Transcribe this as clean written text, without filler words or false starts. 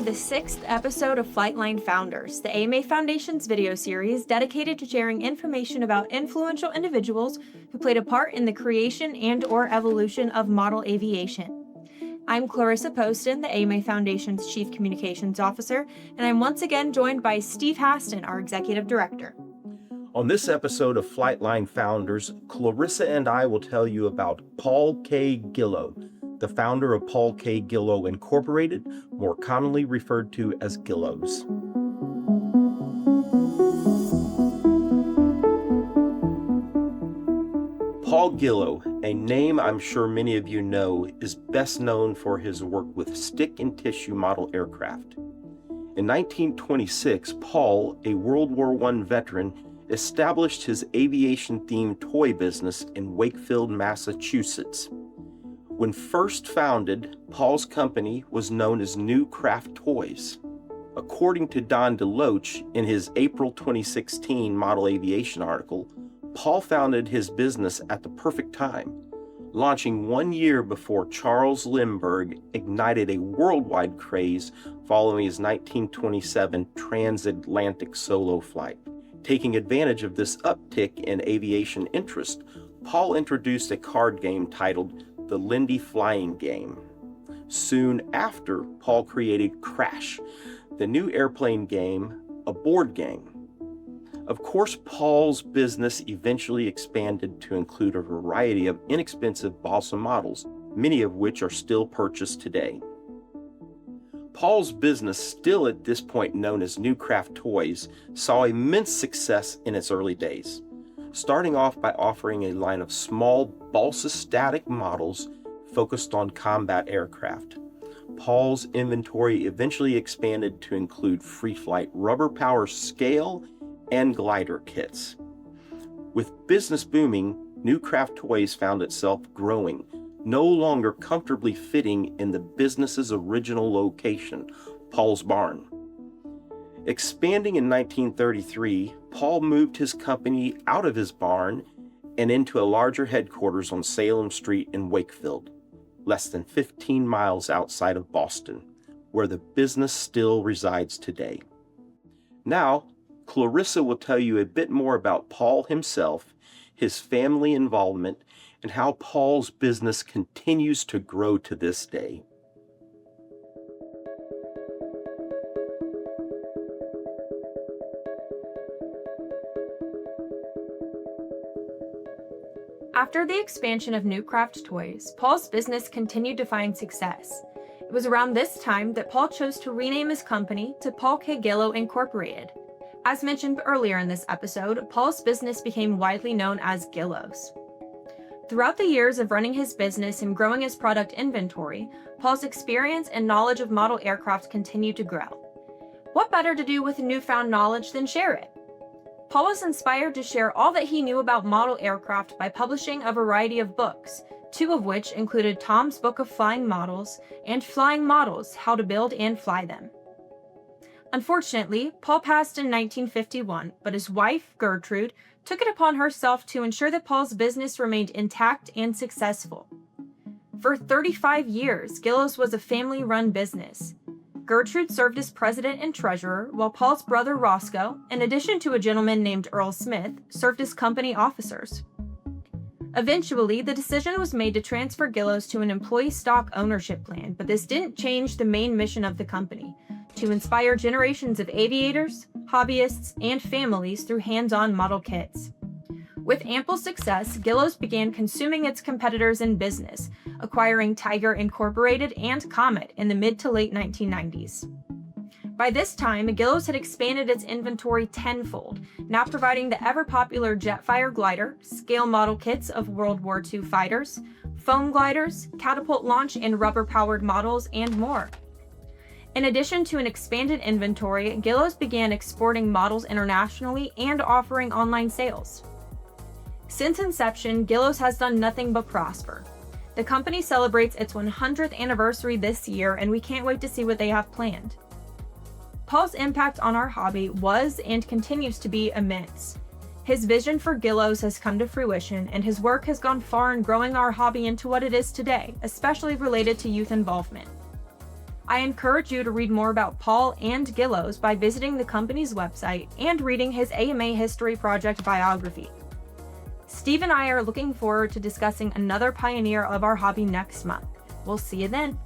to the 6th episode of Flightline Founders, the AMA Foundation's video series dedicated to sharing information about influential individuals who played a part in the creation and/or evolution of model aviation. I'm Clarissa Poston, the AMA Foundation's Chief Communications Officer, and I'm once again joined by Steve Haston, our Executive Director. On this episode of Flightline Founders, Clarissa and I will tell you about Paul K. Guillow, the founder of Paul K. Guillow Incorporated, more commonly referred to as Guillow's. Paul Guillow, a name I'm sure many of you know, is best known for his work with stick and tissue model aircraft. In 1926, Paul, a World War I veteran, established his aviation-themed toy business in Wakefield, Massachusetts. When first founded, Paul's company was known as New Craft Toys. According to Don DeLoach in his April 2016 Model Aviation article, Paul founded his business at the perfect time, launching 1 year before Charles Lindbergh ignited a worldwide craze following his 1927 transatlantic solo flight. Taking advantage of this uptick in aviation interest, Paul introduced a card game titled the Lindy Flying Game. Soon after, Paul created Crash, the new airplane game, a board game. Of course, Paul's business eventually expanded to include a variety of inexpensive balsa models, many of which are still purchased today. Paul's business, still at this point known as New Craft Toys, saw immense success in its early days, starting off by offering a line of small balsa-static models focused on combat aircraft. Paul's inventory eventually expanded to include free-flight rubber power scale and glider kits. With business booming, New Craft Toys found itself growing, no longer comfortably fitting in the business's original location, Paul's barn. Expanding in 1933, Paul moved his company out of his barn and into a larger headquarters on Salem Street in Wakefield, less than 15 miles outside of Boston, where the business still resides today. Now, Clarissa will tell you a bit more about Paul himself, his family involvement, and how Paul's business continues to grow to this day. After the expansion of New Craft Toys, Paul's business continued to find success. It was around this time that Paul chose to rename his company to Paul K. Guillow Incorporated. As mentioned earlier in this episode, Paul's business became widely known as Guillow's. Throughout the years of running his business and growing his product inventory, Paul's experience and knowledge of model aircraft continued to grow. What better to do with newfound knowledge than share it? Paul was inspired to share all that he knew about model aircraft by publishing a variety of books, two of which included Tom's Book of Flying Models and Flying Models: How to Build and Fly Them. Unfortunately, Paul passed in 1951, but his wife, Gertrude, took it upon herself to ensure that Paul's business remained intact and successful. For 35 years, Guillow's was a family-run business. Gertrude served as president and treasurer, while Paul's brother Roscoe, in addition to a gentleman named Earl Smith, served as company officers. Eventually, the decision was made to transfer Guillow's to an employee stock ownership plan, but this didn't change the main mission of the company: to inspire generations of aviators, hobbyists, and families through hands-on model kits. With ample success, Guillow's began consuming its competitors in business, acquiring Tiger Incorporated and Comet in the mid to late 1990s. By this time, Guillow's had expanded its inventory tenfold, now providing the ever-popular Jetfire glider, scale model kits of World War II fighters, foam gliders, catapult launch and rubber-powered models, and more. In addition to an expanded inventory, Guillow's began exporting models internationally and offering online sales. Since inception, Guillow's has done nothing but prosper. The company celebrates its 100th anniversary this year, and we can't wait to see what they have planned. Paul's impact on our hobby was and continues to be immense. His vision for Guillow's has come to fruition, and his work has gone far in growing our hobby into what it is today, especially related to youth involvement. I encourage you to read more about Paul and Guillow's by visiting the company's website and reading his AMA History Project biography. Steve and I are looking forward to discussing another pioneer of our hobby next month. We'll see you then.